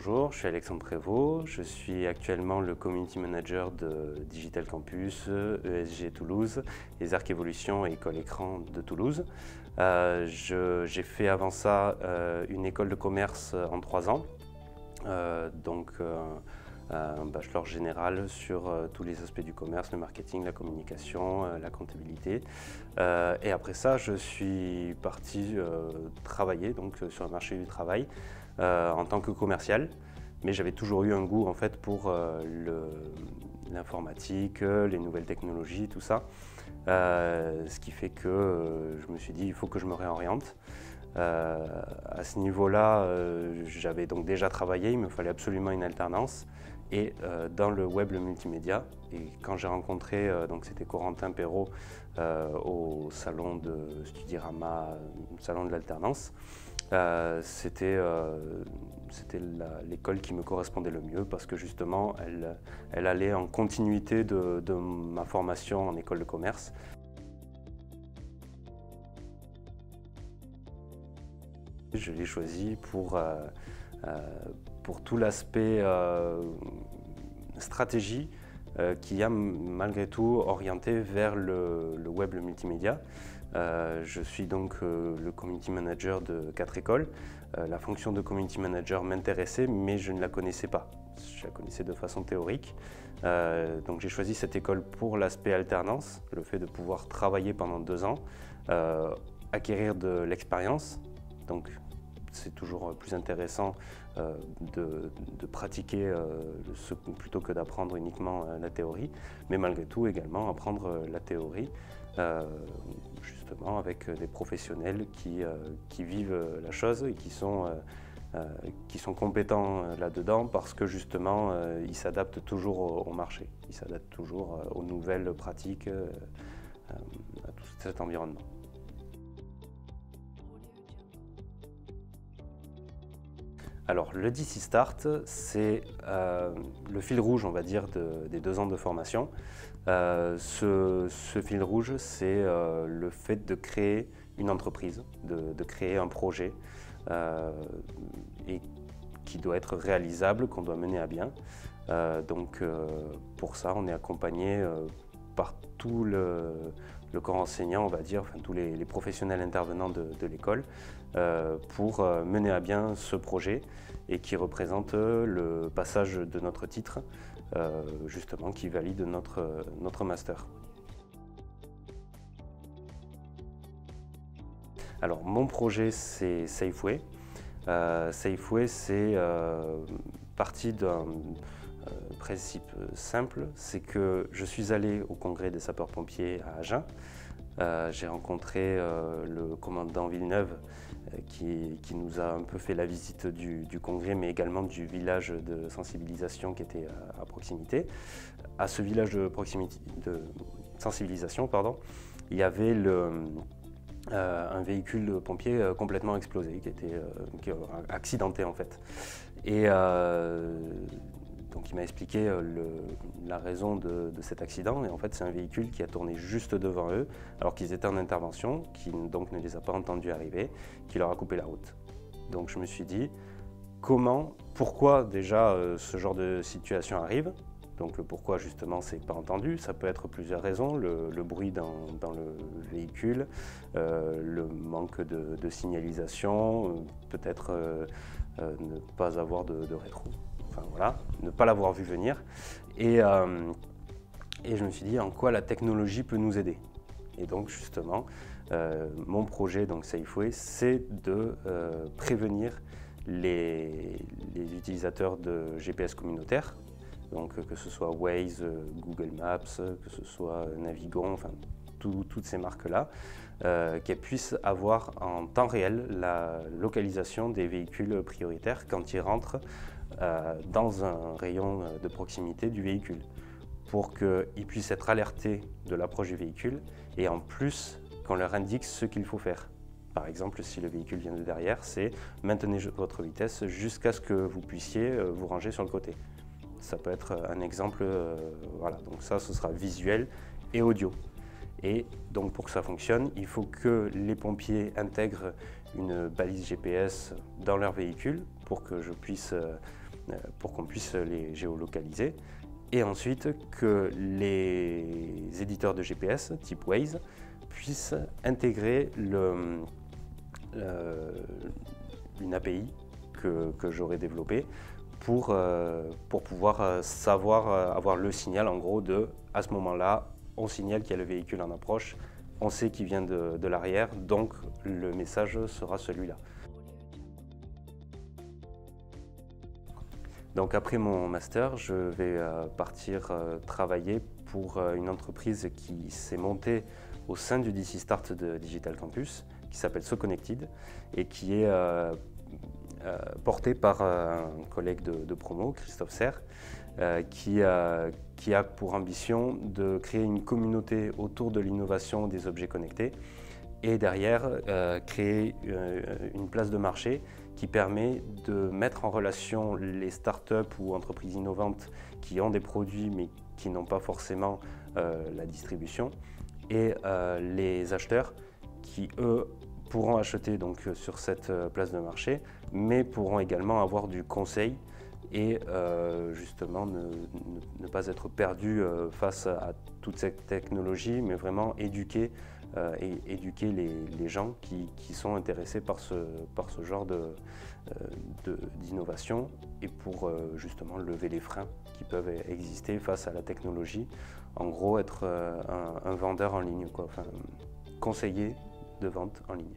Bonjour, je suis Alexandre Prévost, je suis actuellement le Community Manager de Digital Campus, ESG Toulouse, les Arcs Évolution et École Écran de Toulouse. J'ai fait avant ça une école de commerce en 3 ans, un bachelor général sur tous les aspects du commerce, le marketing, la communication, la comptabilité. Et après ça, je suis parti travailler sur le marché du travail en tant que commercial, mais j'avais toujours eu un goût en fait pour l'informatique, les nouvelles technologies, tout ça. Ce qui fait que je me suis dit il faut que je me réoriente. À ce niveau-là, j'avais donc déjà travaillé, il me fallait absolument une alternance et dans le web, le multimédia. Et quand j'ai rencontré, c'était Corentin Perrault au salon de Studirama, salon de l'alternance, c'était l'école qui me correspondait le mieux parce que justement, elle allait en continuité de ma formation en école de commerce. Je l'ai choisi pour tout l'aspect stratégie qui a malgré tout orienté vers le web, le multimédia. Je suis donc le community manager de 4 écoles. La fonction de community manager m'intéressait, mais je ne la connaissais pas. Je la connaissais de façon théorique. Donc j'ai choisi cette école pour l'aspect alternance, le fait de pouvoir travailler pendant 2 ans, acquérir de l'expérience. Donc c'est toujours plus intéressant de pratiquer plutôt que d'apprendre uniquement la théorie, mais malgré tout également apprendre la théorie justement avec des professionnels qui vivent la chose et qui sont compétents là-dedans parce que justement ils s'adaptent toujours au marché, ils s'adaptent toujours aux nouvelles pratiques, à tout cet environnement. Alors le DC Start, c'est le fil rouge, on va dire, des 2 ans de formation. Ce fil rouge, c'est le fait de créer une entreprise, de créer un projet et qui doit être réalisable, qu'on doit mener à bien. Pour ça, on est accompagné par tout le corps enseignant, on va dire, tous les professionnels intervenants de l'école pour mener à bien ce projet et qui représente le passage de notre titre, justement, qui valide notre master. Alors, mon projet, c'est Safeway. Safeway, c'est parti d'un principe simple, c'est que je suis allé au congrès des sapeurs-pompiers à Agen. J'ai rencontré le commandant Villeneuve qui nous a un peu fait la visite du congrès, mais également du village de sensibilisation qui était à proximité. À ce village de sensibilisation, il y avait un véhicule de pompier complètement explosé, qui était accidenté en fait. Et donc il m'a expliqué la raison de cet accident, et en fait c'est un véhicule qui a tourné juste devant eux alors qu'ils étaient en intervention, qui donc ne les a pas entendus arriver, qui leur a coupé la route. Donc je me suis dit, pourquoi déjà ce genre de situation arrive? Donc le pourquoi justement c'est pas entendu, ça peut être plusieurs raisons, le bruit dans le véhicule, le manque de signalisation, peut-être ne pas avoir de rétro. Enfin, voilà, ne pas l'avoir vu venir. Et je me suis dit en quoi la technologie peut nous aider. Et donc justement, mon projet Safeway, c'est de prévenir les utilisateurs de GPS communautaires, donc que ce soit Waze, Google Maps, que ce soit Navigon, enfin toutes ces marques-là, qu'elles puissent avoir en temps réel la localisation des véhicules prioritaires quand ils rentrent dans un rayon de proximité du véhicule, pour qu'ils puissent être alertés de l'approche du véhicule et en plus qu'on leur indique ce qu'il faut faire. Par exemple, si le véhicule vient de derrière, c'est maintenez votre vitesse jusqu'à ce que vous puissiez vous ranger sur le côté. Ça peut être un exemple, voilà, donc ça ce sera visuel et audio. Et donc pour que ça fonctionne, il faut que les pompiers intègrent une balise GPS dans leur véhicule pour que je puisse pour qu'on puisse les géolocaliser. Et ensuite que les éditeurs de GPS, type Waze, puissent intégrer une API que j'aurais développée pour pouvoir avoir le signal en gros de, à ce moment-là, on signale qu'il y a le véhicule en approche, on sait qu'il vient de l'arrière, donc le message sera celui-là. Donc après mon master, je vais partir travailler pour une entreprise qui s'est montée au sein du DC Start de Digital Campus, qui s'appelle SoConnected et qui est portée par un collègue de promo, Christophe Serre, qui a pour ambition de créer une communauté autour de l'innovation des objets connectés et derrière créer une place de marché qui permet de mettre en relation les startups ou entreprises innovantes qui ont des produits mais qui n'ont pas forcément la distribution et les acheteurs qui, eux, pourront acheter donc, sur cette place de marché, mais pourront également avoir du conseil et justement ne pas être perdus face à toute cette technologie, mais vraiment éduquer les gens qui sont intéressés par ce genre d'innovation et pour justement lever les freins qui peuvent exister face à la technologie. En gros, être un vendeur en ligne, quoi. Enfin, conseiller de vente en ligne.